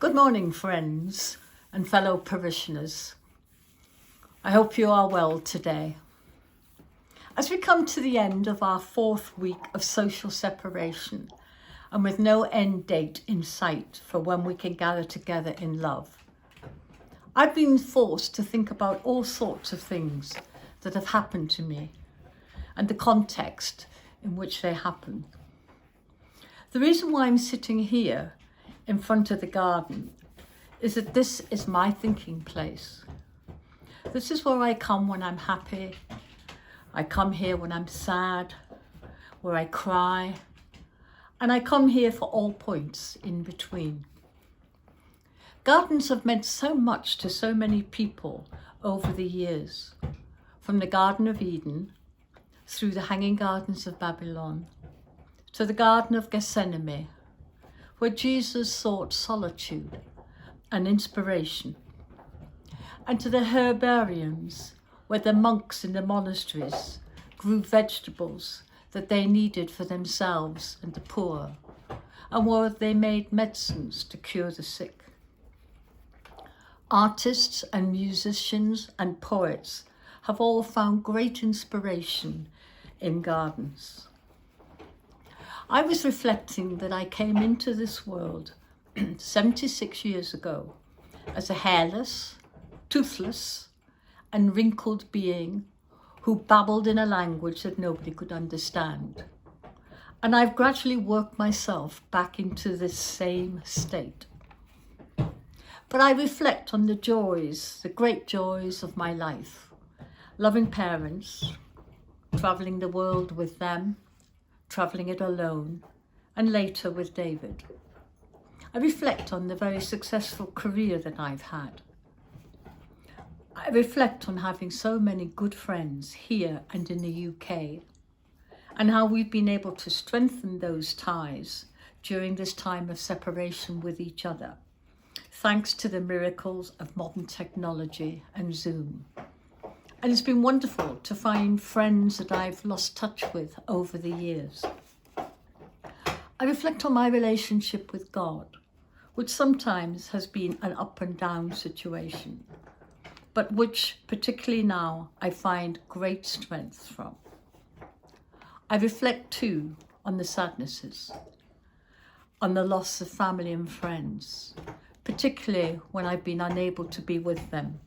Good morning, friends and fellow parishioners. I hope you are well today. As we come to the end of our 4th week of social separation, and with no end date in sight for when we can gather together in love, I've been forced to think about all sorts of things that have happened to me and the context in which they happen. The reason why I'm sitting here in front of the garden is that this is my thinking place. This is where I come when I'm happy. I come here when I'm sad, where I cry, and I come here for all points in between. Gardens have meant so much to so many people over the years, from the Garden of Eden, through the Hanging Gardens of Babylon, to the Garden of Gethsemane, where Jesus sought solitude and inspiration, and to the herbariums, where the monks in the monasteries grew vegetables that they needed for themselves and the poor, and where they made medicines to cure the sick. Artists and musicians and poets have all found great inspiration in gardens. I was reflecting that I came into this world 76 years ago as a hairless, toothless, and wrinkled being who babbled in a language that nobody could understand. And I've gradually worked myself back into this same state. But I reflect on the joys, the great joys of my life. Loving parents, travelling the world with them, travelling it alone, and later with David. I reflect on the very successful career that I've had. I reflect on having so many good friends here and in the UK, and how we've been able to strengthen those ties during this time of separation with each other, thanks to the miracles of modern technology and Zoom. And it's been wonderful to find friends that I've lost touch with over the years. I reflect on my relationship with God, which sometimes has been an up and down situation, but which particularly now I find great strength from. I reflect too on the sadnesses, on the loss of family and friends, particularly when I've been unable to be with them.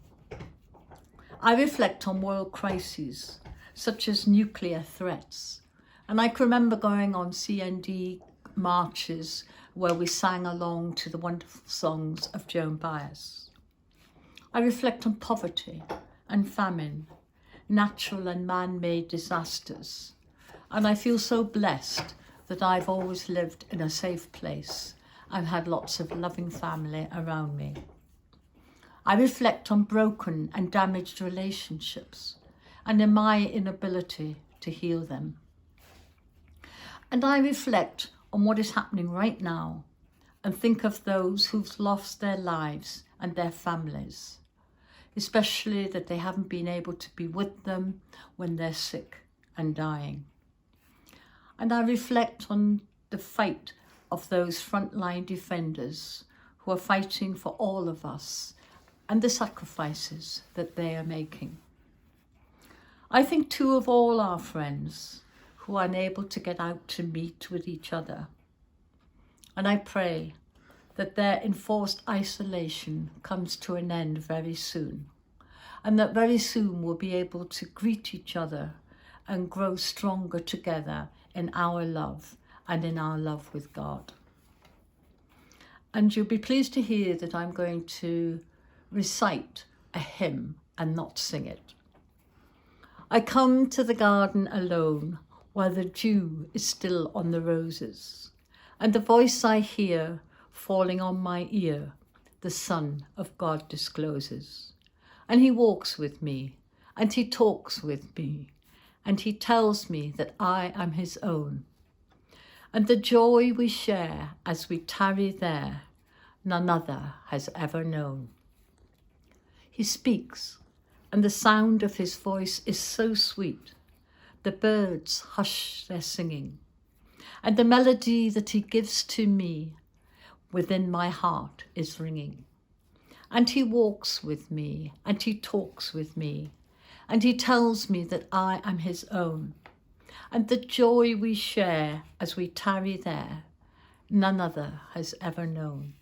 I reflect on world crises, such as nuclear threats, and I can remember going on CND marches where we sang along to the wonderful songs of Joan Baez. I reflect on poverty and famine, natural and man-made disasters, and I feel so blessed that I've always lived in a safe place and had lots of loving family around me. I reflect on broken and damaged relationships and in my inability to heal them. And I reflect on what is happening right now and think of those who've lost their lives and their families, especially that they haven't been able to be with them when they're sick and dying. And I reflect on the fight of those frontline defenders who are fighting for all of us and the sacrifices that they are making. I think too of all our friends who are unable to get out to meet with each other. And I pray that their enforced isolation comes to an end very soon, and that very soon we'll be able to greet each other and grow stronger together in our love and in our love with God. And you'll be pleased to hear that I'm going to recite a hymn and not sing it. I come to the garden alone, while the dew is still on the roses, and the voice I hear falling on my ear, the Son of God discloses. And he walks with me, and he talks with me, and he tells me that I am his own. And the joy we share as we tarry there, none other has ever known. He speaks, and the sound of his voice is so sweet. The birds hush their singing, and the melody that he gives to me within my heart is ringing. And he walks with me, and he talks with me, and he tells me that I am his own. And the joy we share as we tarry there, none other has ever known.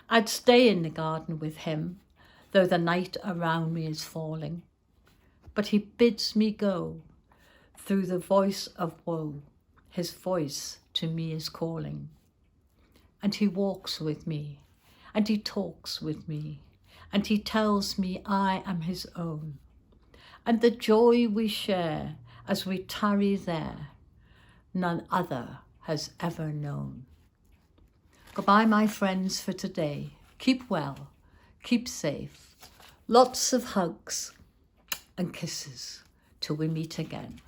I'd stay in the garden with him, though the night around me is falling. But he bids me go through the voice of woe. His voice to me is calling. And he walks with me, and he talks with me, and he tells me I am his own. And the joy we share as we tarry there, none other has ever known. Goodbye, my friends, for today. Keep well, keep safe. Lots of hugs and kisses till we meet again.